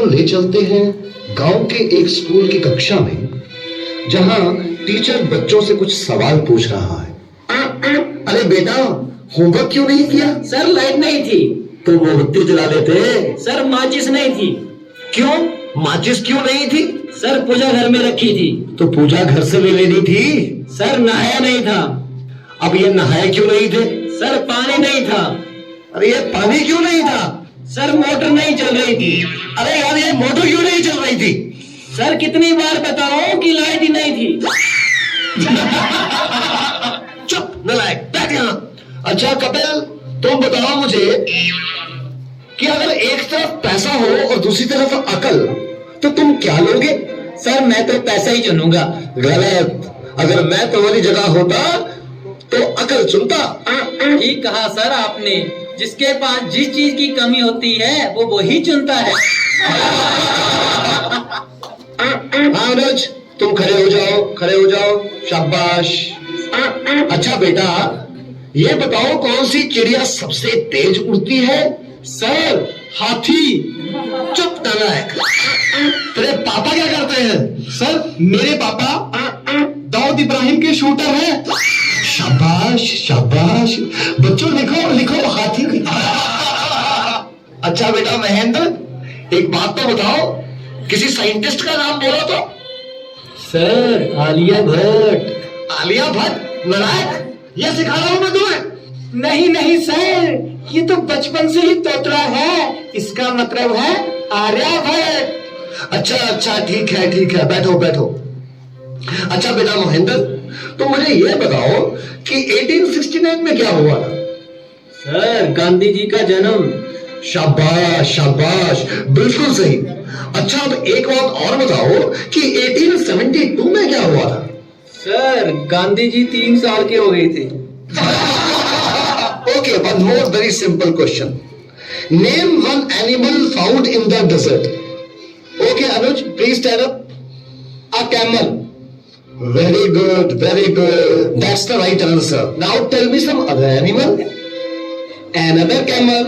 आपको ले चलते हैं गांव के एक स्कूल की कक्षा में, जहां टीचर बच्चों से कुछ सवाल पूछ रहा है। अरे बेटा, होमवर्क क्यों नहीं किया? सर लाइट नहीं थी। तो मोमबत्ती जला लेते। सर माचिस नहीं थी। क्यों? माचिस क्यों नहीं थी? सर पूजा घर में रखी थी। तो पूजा घर से ले लेनी थी। सर नहाया नहीं था। अब ये नहाए क्यों नहीं थे? सर पानी नहीं था। अरे ये पानी क्यों नहीं था? सर मोटर नहीं चल रही थी। अरे यार, ये मोटर क्यों नहीं चल रही थी? सर कितनी बार बताऊं कि लाइट ही नहीं थी। चुप नालायक, बैठ यहाँ। अच्छा कपिल, तुम बताओ मुझे कि अगर एक तरफ पैसा हो और दूसरी तरफ अकल, तो तुम क्या लोगे? सर मैं तो पैसा ही चुनूंगा। गलत। अगर मैं तुम्हारी जगह होता तो अकल चुनता। ठीक कहा सर आपने। जिसके पास जिस चीज की कमी होती है वो वही चुनता है। हाँ अनुज, तुम खड़े हो जाओ, खड़े हो जाओ। शाबाश। अच्छा बेटा, ये बताओ कौन सी चिड़िया सबसे तेज उड़ती है? सर हाथी। चुप नालायक। तेरे पापा क्या करते हैं? सर मेरे पापा दाऊद इब्राहिम के शूटर हैं। शाबाश शाबाश। बच्चों लिखो लिखो, हाथी की। अच्छा बेटा महेंद्र, एक बात तो बताओ, किसी साइंटिस्ट का नाम बोलो तो। सर आलिया भट्ट। आलिया भट्ट? नालायक, ये सिखा रहा हूं मैं तुम्हें। नहीं नहीं सर, ये तो बचपन से ही तोतला है। इसका मतलब है आर्यभट्ट। अच्छा अच्छा, ठीक है ठीक है, बैठो बैठो। अच्छा बेटा महेंद्र, तो मुझे ये बताओ कि 1869 में क्या हुआ था? सर गांधी जी का जन्म। शाबाश शाबाश, बिल्कुल सही। अच्छा अब एक बात और बताओ कि 1872 में क्या हुआ था? सर गांधी जी 3 साल के हो गए थे। Okay, one more very simple question. Name one animal found in the desert. Okay, Anuj, please stand up. A camel. Very good, very good. That's the right answer. Now tell me some other animal. Another camel.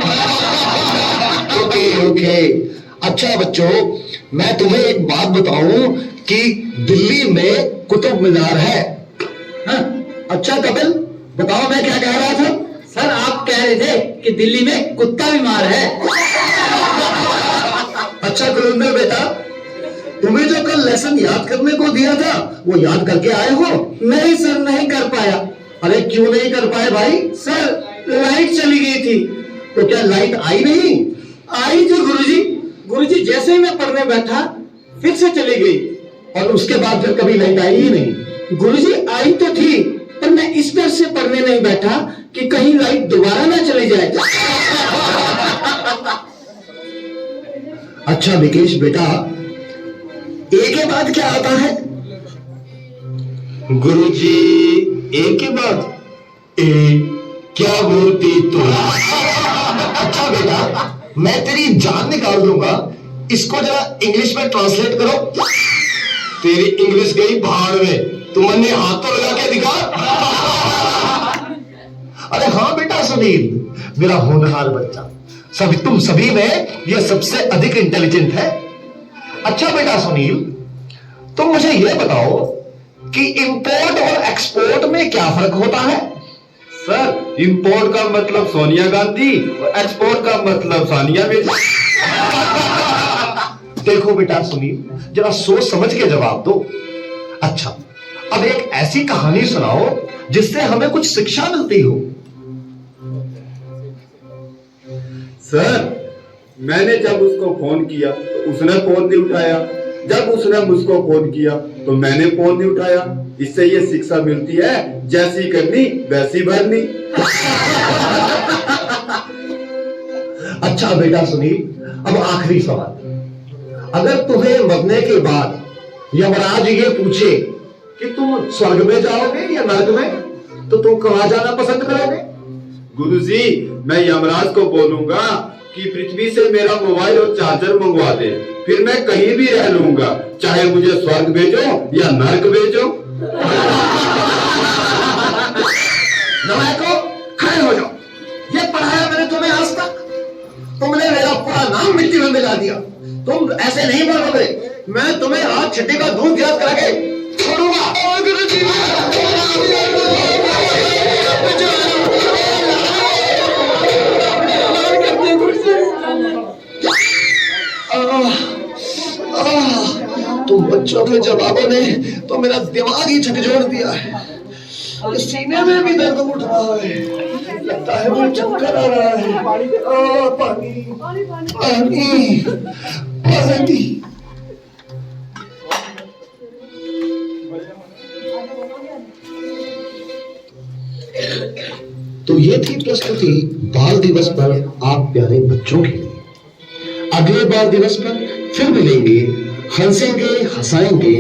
Okay, okay. अच्छा बच्चों, मैं तुम्हें एक बात बताऊं कि दिल्ली में कुतुब मीनार है। हाँ? अच्छा कपिल, बताओ मैं क्या कह रहा था? सर आप कह रहे थे कि दिल्ली में कुत्ता बीमार है। अच्छा गुरुंदर बेटा, तुम्हें जो कल लेसन याद करने को दिया था, वो याद करके आए हो? नहीं सर, नहीं कर पाया। अरे क्यों नहीं कर पाए भाई? सर लाइट चली गई थी। तो क्या लाइट आई नहीं? आई थी गुरुजी। गुरुजी जैसे ही मैं पढ़ने बैठा फिर से चली गई। और उसके बाद फिर कभी लाइट आई ही नहीं? गुरुजी आई तो थी, पर मैं इस डर से पढ़ने नहीं बैठा कि कहीं लाइट दोबारा ना चली जाए। अच्छा विकेश बेटा, ए के बाद क्या आता है? गुरुजी ए के बाद ए क्या बोलती तो? अच्छा बेटा, मैं तेरी जान निकाल दूंगा, इसको जरा इंग्लिश में ट्रांसलेट करो। तेरी इंग्लिश गई भाड़ में, तुमने हाथ तो लगा के दिखा। अरे हाँ बेटा सुनील, मेरा होनहार बच्चा, तुम सभी में यह सबसे अधिक इंटेलिजेंट है। अच्छा बेटा सुनील, तुम मुझे यह बताओ कि इंपोर्ट और एक्सपोर्ट में क्या फर्क होता है? सर इंपोर्ट का मतलब सोनिया गांधी और एक्सपोर्ट का मतलब सानिया मिर्जा। देखो बेटा सुनील, जरा सोच समझ के जवाब दो। अच्छा, अब एक ऐसी कहानी सुनाओ जिससे हमें कुछ शिक्षा मिलती हो। सर मैंने जब उसको फोन किया तो उसने फोन नहीं उठाया, जब उसने मुझको फोन किया तो मैंने फोन नहीं उठाया। इससे ये शिक्षा मिलती है, जैसी करनी वैसी भरनी। अच्छा बेटा सुनील, अब आखिरी सवाल, अगर तुम्हें मरने के बाद यमराज ये पूछे कि तुम स्वर्ग में जाओगे या नरक में, तो तुम कहां जाना पसंद करोगे? गुरुजी मैं यमराज को बोलूंगा कि पृथ्वी से मेरा मोबाइल और चार्जर मंगवा दे, फिर मैं कहीं भी रह लूंगा, चाहे मुझे स्वर्ग भेजो या नरक भेजो। नालायकों, खड़े हो जाओ। ये पढ़ाया मैंने तुम्हें आज तक, तुमने मेरा पूरा नाम मिट्टी में मिला दिया। तुम ऐसे नहीं बोलोगे। मैं तुम्हें आज छिट्टी का दूध याद करा के छोड़ूंगा। तुम बच्चों के जवाबों ने तो मेरा दिमाग ही झकझोर दिया है। सीने में भी दर्द उठ रहा है, लगता है मुझे चक्कर आ रहा है। पानी पानी पानी। तो ये थी प्रस्तुति बाल दिवस पर आप प्यारे बच्चों के लिए। अगले बाल दिवस पर फिर मिलेंगे, हंसेंगे, हंसाएंगे